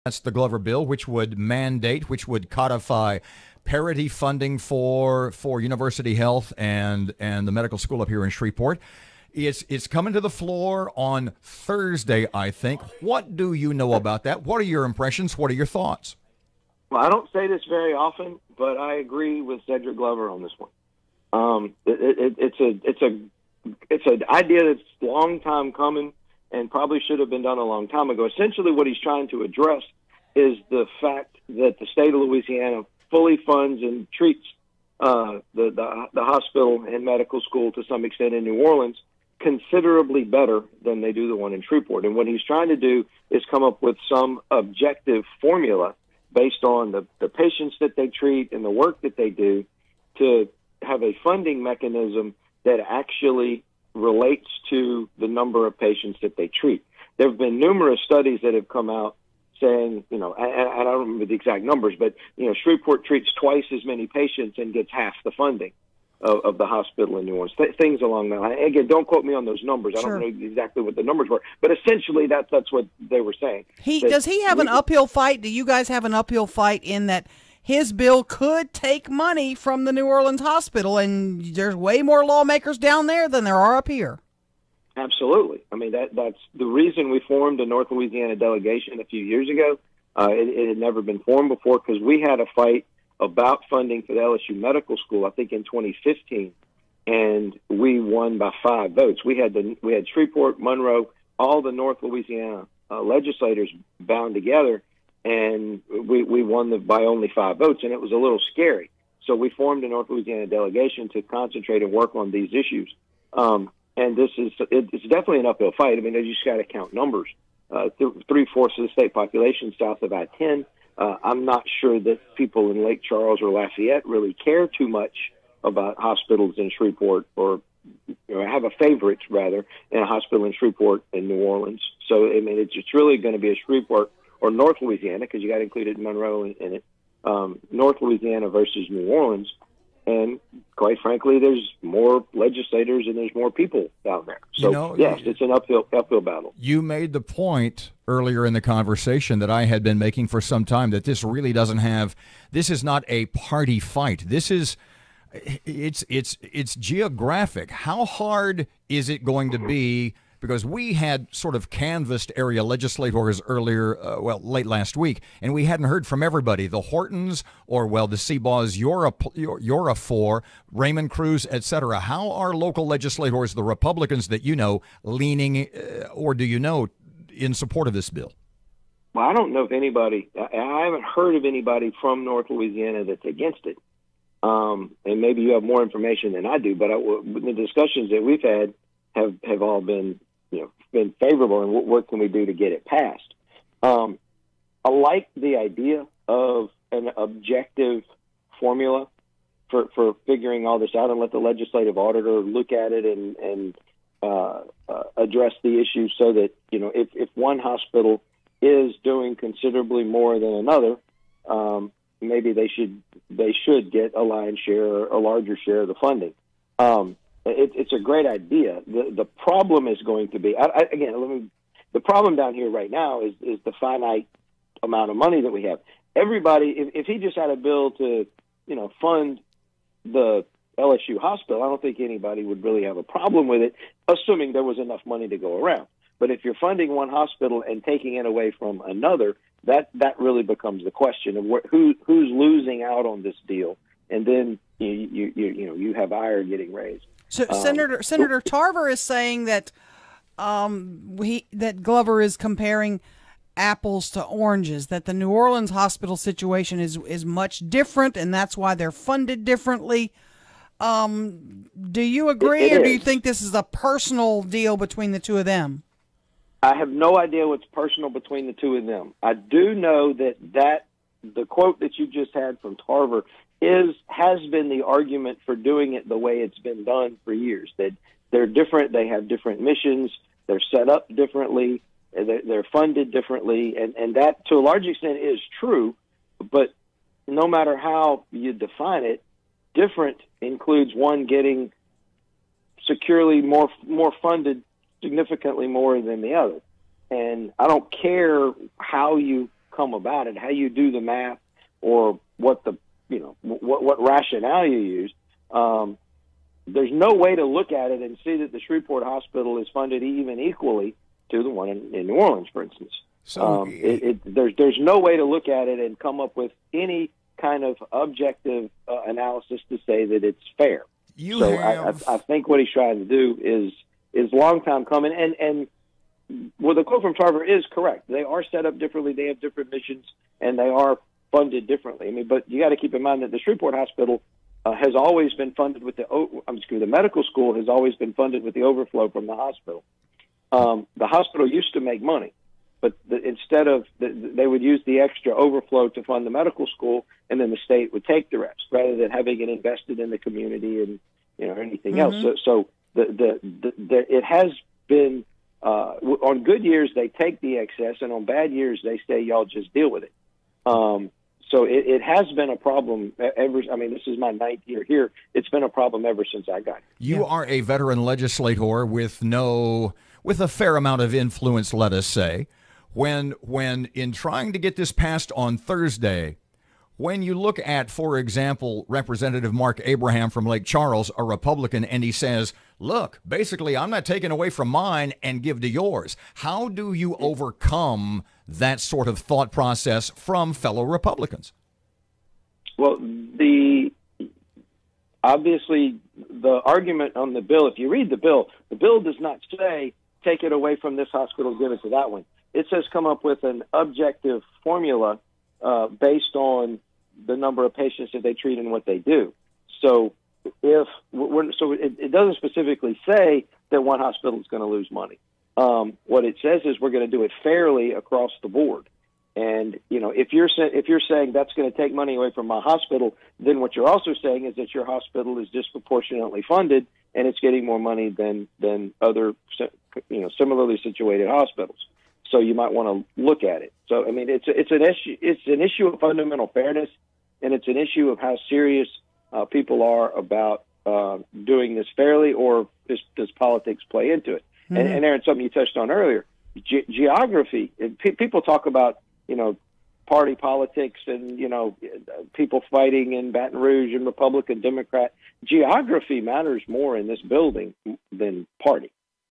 That's the Glover bill, which would codify parity funding for university health and the medical school up here in Shreveport. It's coming to the floor on Thursday, I think. What do you know about that? What are your impressions? What are your thoughts? Well, I don't say this very often, but I agree with Cedric Glover on this one. It's an idea that's a long time coming and probably should have been done a long time ago. Essentially, what he's trying to address is the fact that the state of Louisiana fully funds and treats the hospital and medical school to some extent in New Orleans considerably better than they do the one in Shreveport. And what he's trying to do is come up with some objective formula based on the patients that they treat and the work that they do to have a funding mechanism that actually relates to the number of patients that they treat. There have been numerous studies that have come out saying, I don't remember the exact numbers, but, Shreveport treats twice as many patients and gets half the funding of the hospital in New Orleans, things along that line. Again, don't quote me on those numbers. Sure. I don't know exactly what the numbers were, but essentially that's what they were saying. Does he have an uphill fight? Do you guys have an uphill fight in that his bill could take money from the New Orleans hospital, and there's way more lawmakers down there than there are up here? Absolutely. I mean, that's the reason we formed a North Louisiana delegation a few years ago. It had never been formed before because we had a fight about funding for the LSU Medical School, I think in 2015, and we won by 5 votes. We had Shreveport, Monroe, all the North Louisiana legislators bound together, and we won by only 5 votes, and it was a little scary. So we formed a North Louisiana delegation to concentrate and work on these issues. And it's definitely an uphill fight. I mean, you just got to count numbers. 3/4 of the state population south of I-10. I'm not sure that people in Lake Charles or Lafayette really care too much about hospitals in Shreveport, or have a favorite rather in a hospital in Shreveport and New Orleans. So I mean, it's really going to be a Shreveport or North Louisiana, because you got to include it in Monroe in it. North Louisiana versus New Orleans. And quite frankly, there's more legislators and there's more people down there. So, yes, it's an uphill battle. You made the point earlier in the conversation that I had been making for some time, that this really this is not a party fight. It's geographic. How hard is it going to be? Because we had sort of canvassed area legislators earlier, late last week, and we hadn't heard from everybody. The Hortons, or, the Seabaughs, you're a for, Raymond Cruz, et cetera. How are local legislators, the Republicans that leaning, or do you know, in support of this bill? Well, I don't know if anybody, I haven't heard of anybody from North Louisiana that's against it. And maybe you have more information than I do, but the discussions that we've had have all been favorable, and what can we do to get it passed? I like the idea of an objective formula for figuring all this out, and let the legislative auditor look at it and address the issue, so that if one hospital is doing considerably more than another, maybe they should get a lion's share or a larger share of the funding. It's a great idea. The problem is going to be, the problem down here right now is the finite amount of money that we have. Everybody, if he just had a bill to, fund the LSU hospital, I don't think anybody would really have a problem with it, assuming there was enough money to go around. But if you're funding one hospital and taking it away from another, that really becomes the question of who's losing out on this deal, and then you have ire getting raised. So Senator Tarver is saying that that Glover is comparing apples to oranges, that the New Orleans hospital situation is much different, and that's why they're funded differently. Do you agree, or do you think this is a personal deal between the two of them? I have no idea what's personal between the two of them. I do know that the quote that you just had from Tarver has been the argument for doing it the way it's been done for years. That they're different, they have different missions, they're set up differently, they're funded differently, and that to a large extent is true. But no matter how you define it, different includes one getting securely more funded, significantly more than the other. And I don't care how you come about it, how you do the math, or what the what rationale you use. There's no way to look at it and see that the Shreveport Hospital is funded even equally to the one in New Orleans, for instance. So there's no way to look at it and come up with any kind of objective analysis to say that it's fair. I think what he's trying to do is long time coming. And well, the quote from Tarver is correct. They are set up differently. They have different missions, and they are funded differently. I mean, but you got to keep in mind that the Shreveport Hospital has always been funded with the medical school has always been funded with the overflow from the hospital. The hospital used to make money, but instead of they would use the extra overflow to fund the medical school, and then the state would take the rest rather than having it invested in the community and anything else. So it has been on good years they take the excess, and on bad years they say y'all just deal with it. So it has been a problem ever. I mean, this is my 9th year here. It's been a problem ever since I got here. You are a veteran legislator with a fair amount of influence, let us say. When in trying to get this passed on Thursday, when you look at, for example, Representative Mark Abraham from Lake Charles, a Republican, and he says, look, basically, I'm not taking away from mine and give to yours. How do you overcome that sort of thought process from fellow Republicans? Well, obviously the argument on the bill, if you read the bill does not say take it away from this hospital, give it to that one. It says come up with an objective formula based on the number of patients that they treat and what they do. So it doesn't specifically say that one hospital is going to lose money. What it says is we're going to do it fairly across the board. And if you're saying that's going to take money away from my hospital, then what you're also saying is that your hospital is disproportionately funded and it's getting more money than other similarly situated hospitals. So you might want to look at it. So I mean, it's an issue of fundamental fairness, and it's an issue of how serious people are about doing this fairly, or does politics play into it? Mm-hmm. And Erin, something you touched on earlier, geography. People talk about party politics and people fighting in Baton Rouge and Republican, Democrat. Geography matters more in this building than party.